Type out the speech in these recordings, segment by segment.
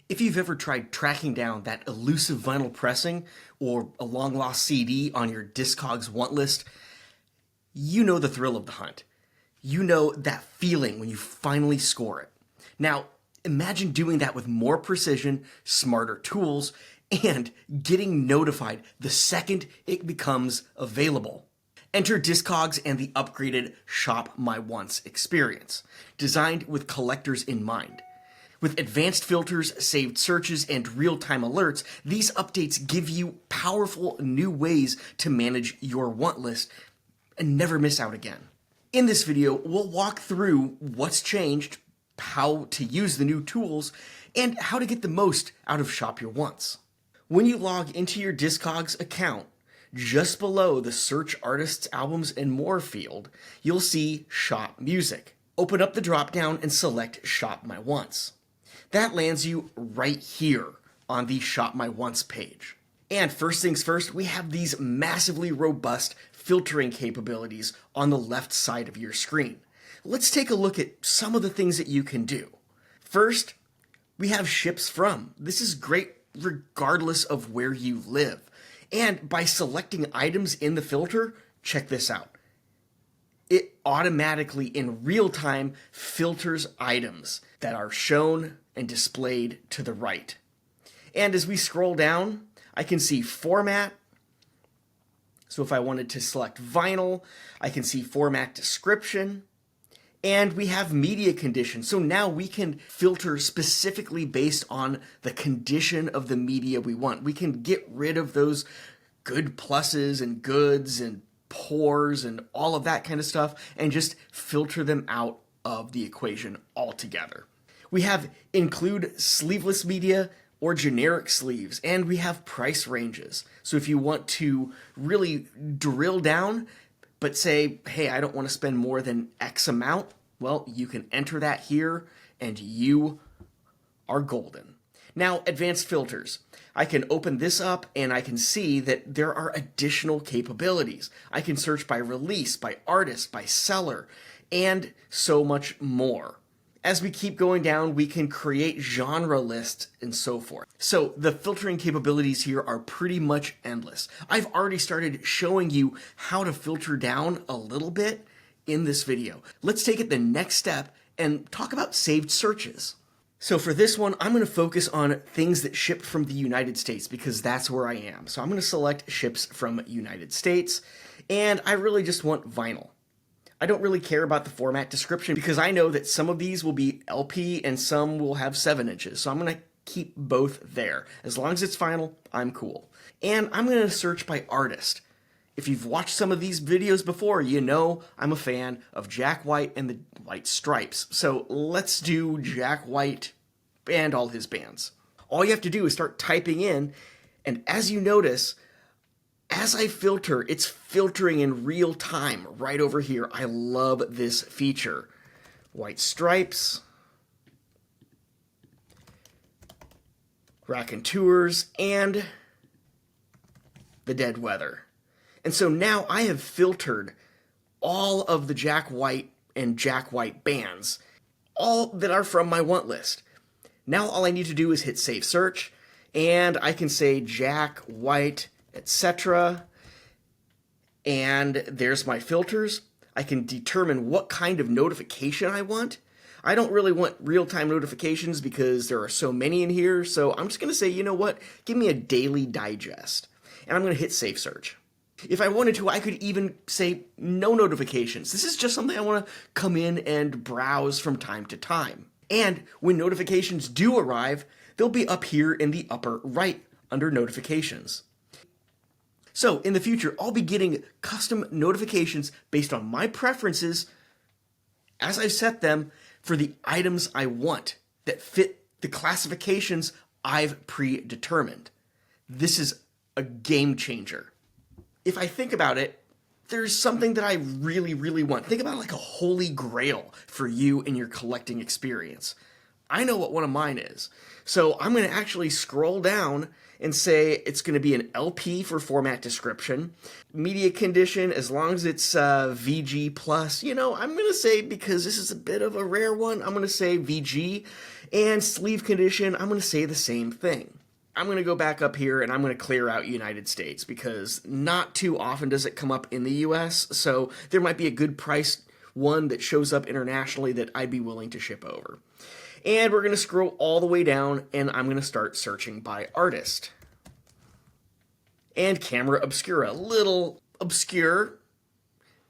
If you've ever tried tracking down that elusive vinyl pressing or a long-lost CD on your Discogs Wantlist, you know the thrill of the hunt. You know that feeling when you finally score it. Now, imagine doing that with more precision, smarter tools, and getting notified the second it becomes available. Enter Discogs and the upgraded Shop My Wants experience, designed with collectors in mind. With advanced filters, saved searches, and real-time alerts, these updates give you powerful new ways to manage your want list and never miss out again. In this video, we'll walk through what's changed, how to use the new tools, and how to get the most out of Shop Your Wants. When you log into your Discogs account, just below the Search Artists, Albums, and More field, you'll see Shop Music. Open up the drop-down and select Shop My Wants. That lands you right here on the Shop My Wants page. And first things first, we have these massively robust filtering capabilities on the left side of your screen. Let's take a look at some of the things that you can do. First, we have ships from. This is great regardless of where you live. And by selecting items in the filter, check this out. It automatically, in real time, filters items that are shown and displayed to the right. And as we scroll down, I can see format. So if I wanted to select vinyl, I can see format description. And we have media condition. So now we can filter specifically based on the condition of the media we want. We can get rid of those good pluses and goods and pours and all of that kind of stuff and just filter them out of the equation altogether. We have include sleeveless media or generic sleeves, and we have price ranges. So if you want to really drill down, but say, hey, I don't want to spend more than X amount, well, you can enter that here and you are golden. Now, advanced filters. I can open this up and I can see that there are additional capabilities. I can search by release, by artist, by seller, and so much more. As we keep going down, we can create genre lists and so forth. So the filtering capabilities here are pretty much endless. I've already started showing you how to filter down a little bit in this video. Let's take it the next step and talk about saved searches. So for this one, I'm going to focus on things that ship from the United States because that's where I am. So I'm going to select ships from United States, and I really just want vinyl. I don't really care about the format description because I know that some of these will be LP and some will have 7 inches. So I'm going to keep both there. As long as it's vinyl, I'm cool. And I'm going to search by artist. If you've watched some of these videos before, you know I'm a fan of Jack White and the White Stripes. So let's do Jack White and all his bands. All you have to do is start typing in, and as you notice, as I filter, it's filtering in real time right over here. I love this feature. White Stripes, Raconteurs, and The Dead Weather. And so now I have filtered all of the Jack White and Jack White bands, all that are from my want list. Now all I need to do is hit Save Search, and I can say Jack White, etc. And there's my filters. I can determine what kind of notification I want. I don't really want real-time notifications because there are so many in here, so I'm just going to say, you know what, give me a daily digest. And I'm going to hit Save Search. If I wanted to, I could even say no notifications. This is just something I want to come in and browse from time to time. And when notifications do arrive, they'll be up here in the upper right under notifications. So in the future, I'll be getting custom notifications based on my preferences as I've set them for the items I want that fit the classifications I've predetermined. This is a game changer. If I think about it, there's something that I really, really want. Think about it like a holy grail for you and your collecting experience. I know what one of mine is. So I'm going to actually scroll down and say it's going to be an LP for format description. Media condition, as long as it's VG plus, I'm going to say, because this is a bit of a rare one, I'm going to say VG. And sleeve condition, I'm going to say the same thing. I'm going to go back up here and I'm going to clear out United States because not too often does it come up in the US, so there might be a good price one that shows up internationally that I'd be willing to ship over. And we're going to scroll all the way down and I'm going to start searching by artist. And Camera Obscura, a little obscure,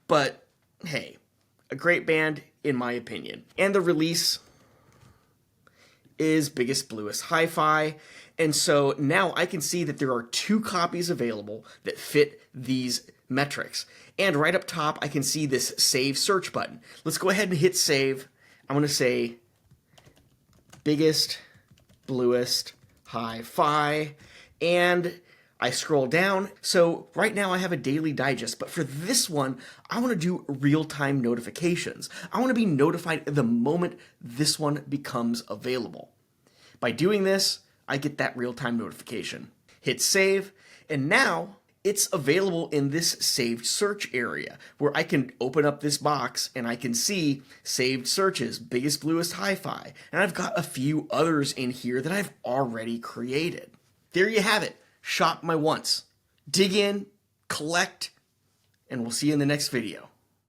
but hey, a great band in my opinion. And the release is Biggest Bluest Hi-Fi. And so now I can see that there are 2 copies available that fit these metrics. And right up top, I can see this Save Search button. Let's go ahead and hit Save. I'm going to say Biggest Bluest Hi-Fi. And I scroll down. So right now I have a daily digest, but for this one, I want to do real-time notifications. I want to be notified the moment this one becomes available. By doing this, I get that real-time notification. Hit save, and now it's available in this saved search area where I can open up this box and I can see saved searches, Biggest Bluest Hi-Fi, and I've got a few others in here that I've already created. There you have it. Shop My Wants. Dig in, collect, and we'll see you in the next video.